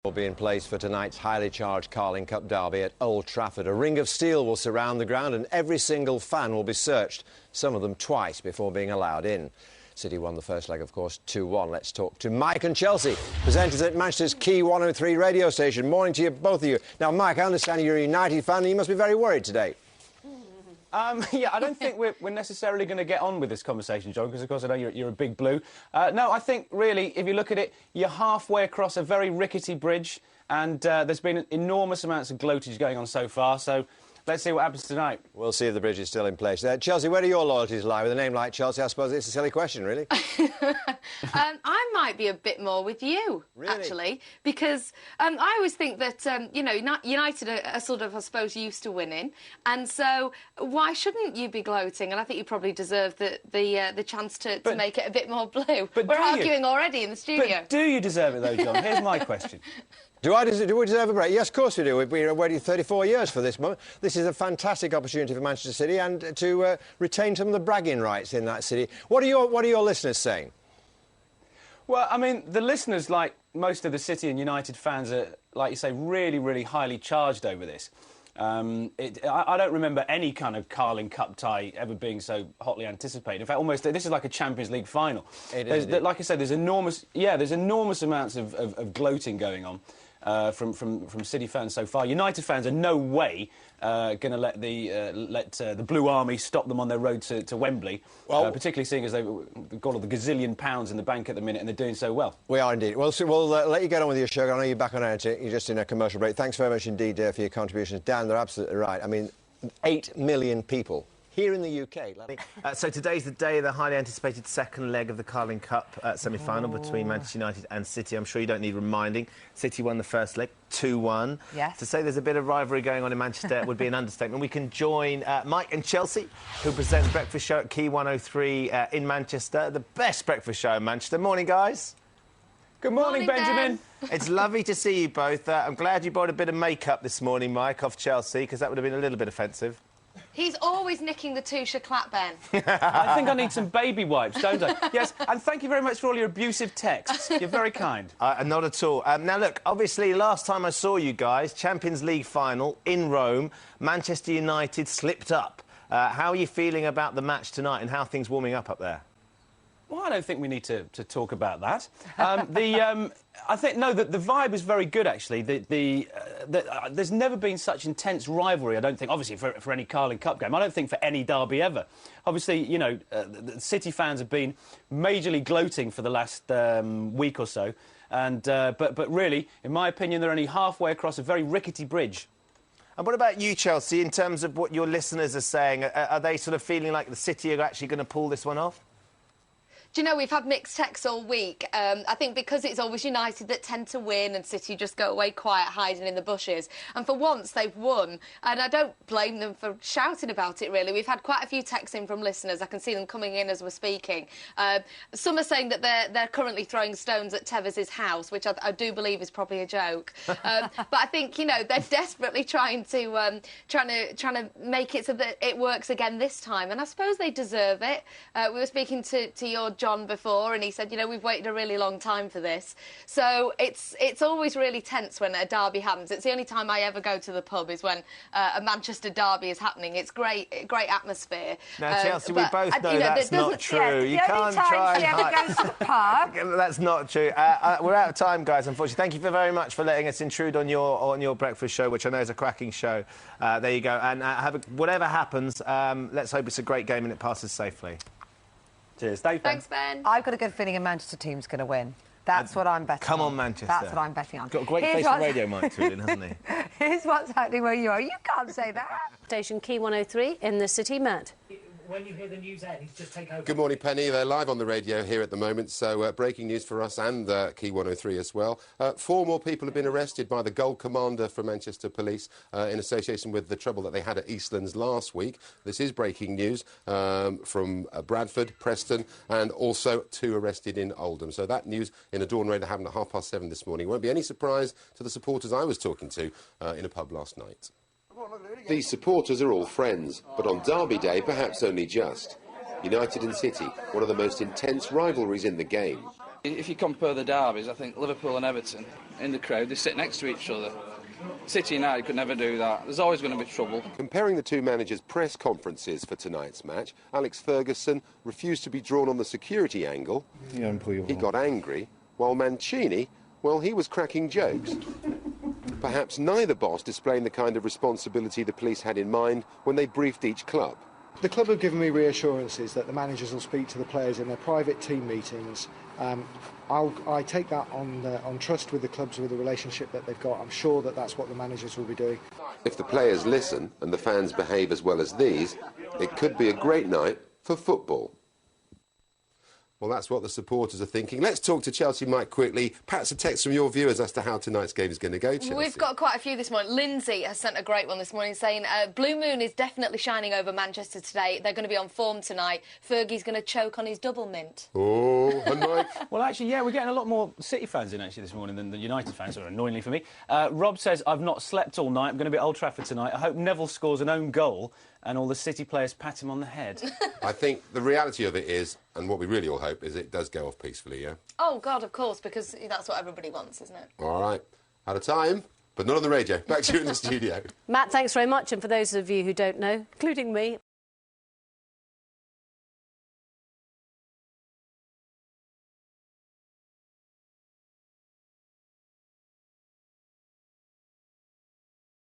Will be in place for tonight's highly charged Carling Cup derby at Old Trafford. A ring of steel will surround the ground and every single fan will be searched, some of them twice, before being allowed in. City won the first leg, of course, 2-1. Let's talk to Mike and Chelsea, presenters at Manchester's KEY103 radio station. Morning to you, both of you. Now, Mike, I understand you're a United fan and you must be very worried today. Yeah, I don't think we're necessarily going to get on with this conversation, John, because, of course, I know you're a big blue. No, I think, really, if you look at it, you're halfway across a very rickety bridge, and there's been enormous amounts of gloatage going on so far, so let's see what happens tonight. We'll see if the bridge is still in place. Chelsea, where do your loyalties lie? With a name like Chelsea, I suppose it's a silly question, really. I might be a bit more with you, really? Actually, because I always think that, you know, United are sort of, I suppose, used to winning, and so why shouldn't you be gloating? And I think you probably deserve the chance to make it a bit more blue. But we're arguing already in the studio. But do you deserve it, though, John? Here's my question. Do we deserve a break? Yes, of course we do. We've been waiting 34 years for this moment. This is a fantastic opportunity for Manchester City and to retain some of the bragging rights in that city. What are your listeners saying? Well, I mean, the listeners, like most of the City and United fans, are, like you say, really, really highly charged over this. I don't remember any kind of Carling Cup tie ever being so hotly anticipated. In fact, almost this is like a Champions League final. Like I said, there's enormous amounts of gloating going on from City fans so far. United fans are no way going to let the Blue Army stop them on their road to Wembley, particularly seeing as they've got all the gazillion pounds in the bank at the minute and they're doing so well. We are indeed. Well, so we'll let you get on with your show. I know you're back on air. You're just in a commercial break. Thanks very much indeed for your contributions. Dan, they're absolutely right. I mean, 8 million people here in the UK. So today's the day of the highly anticipated second leg of the Carling Cup semi-final between Manchester United and City. I'm sure you don't need reminding. City won the first leg 2-1. Yes. To say there's a bit of rivalry going on in Manchester would be an understatement. We can join Mike and Chelsea, who present the breakfast show at KEY103 in Manchester, the best breakfast show in Manchester. Morning, guys. Good morning, Benjamin. It's lovely to see you both. I'm glad you brought a bit of makeup this morning, Mike, off Chelsea, because that would have been a little bit offensive. He's always nicking the Tusha clap, Ben. I think I need some baby wipes, don't I? Yes, and thank you very much for all your abusive texts. You're very kind. Not at all. Now, look, obviously, last time I saw you guys, Champions League final in Rome, Manchester United slipped up. How are you feeling about the match tonight and how are things warming up there? Well, I don't think we need to talk about that. I think, no, the vibe is very good, actually. There's never been such intense rivalry, I don't think, obviously, for any Carling Cup game. I don't think for any derby ever. Obviously, you know, the City fans have been majorly gloating for the last week or so. And but really, in my opinion, they're only halfway across a very rickety bridge. And what about you, Chelsea, in terms of what your listeners are saying? Are they sort of feeling like the City are actually going to pull this one off? Do you know, we've had mixed texts all week. I think because it's always United that tend to win and City just go away quiet, hiding in the bushes. And for once, they've won. And I don't blame them for shouting about it, really. We've had quite a few texts in from listeners. I can see them coming in as we're speaking. Some are saying that they're currently throwing stones at Tevez's house, which I do believe is probably a joke. But I think, you know, they're desperately trying to make it so that it works again this time. And I suppose they deserve it. We were speaking to your John before, and he said, you know, we've waited a really long time for this. So it's always really tense when a derby happens. It's the only time I ever go to the pub is when a Manchester derby is happening. It's great atmosphere. Now, Chelsea, we both know that's not true. You can't try and hide. Goes to the pub. That's not true. We're out of time, guys, unfortunately. Thank you very much for letting us intrude on your breakfast show, which I know is a cracking show. There you go. And whatever happens, let's hope it's a great game and it passes safely. Cheers. Thanks, Ben. I've got a good feeling a Manchester team's going to win. That's what I'm betting on. Manchester. That's what I'm betting on. Got a great face on radio, Mike, Tulin, hasn't he? Here's what's happening where you are. You can't say that. Station KEY103 in the City, Matt. When you hear the news end, just take over. Good morning, Penny. They're live on the radio here at the moment, so breaking news for us and KEY103 as well. 4 more people have been arrested by the Gold Commander from Manchester Police in association with the trouble that they had at Eastlands last week. This is breaking news from Bradford, Preston, and also 2 arrested in Oldham. So that news in a dawn raid that happened at 7:30 this morning. Won't be any surprise to the supporters I was talking to in a pub last night. These supporters are all friends, but on Derby Day, perhaps only just. United and City, one of the most intense rivalries in the game. If you compare the derbies, I think Liverpool and Everton in the crowd, they sit next to each other. City United could never do that. There's always going to be trouble. Comparing the two managers' press conferences for tonight's match, Alex Ferguson refused to be drawn on the security angle. He got angry, while Mancini, well, he was cracking jokes. Perhaps neither boss displaying the kind of responsibility the police had in mind when they briefed each club. The club have given me reassurances that the managers will speak to the players in their private team meetings. I take that on trust with the clubs, with the relationship that they've got. I'm sure that that's what the managers will be doing. If the players listen and the fans behave as well as these, it could be a great night for football. Well, that's what the supporters are thinking. Let's talk to Chelsea Mike quickly. Perhaps a text from your viewers as to how tonight's game is going to go, Chelsea. We've got quite a few this morning. Lindsay has sent a great one this morning saying Blue Moon is definitely shining over Manchester today. They're going to be on form tonight. Fergie's going to choke on his double mint. Oh, and Mike? Well, actually, yeah, we're getting a lot more City fans in, actually, this morning than the United fans, or annoyingly for me. Rob says, I've not slept all night. I'm going to be at Old Trafford tonight. I hope Neville scores an own goal and all the City players pat him on the head. I think the reality of it is, and what we really all hope, is it does go off peacefully, yeah? Oh, God, of course, because that's what everybody wants, isn't it? All right. Out of time, but not on the radio. Back to you in the studio. Matt, thanks very much. And for those of you who don't know, including me,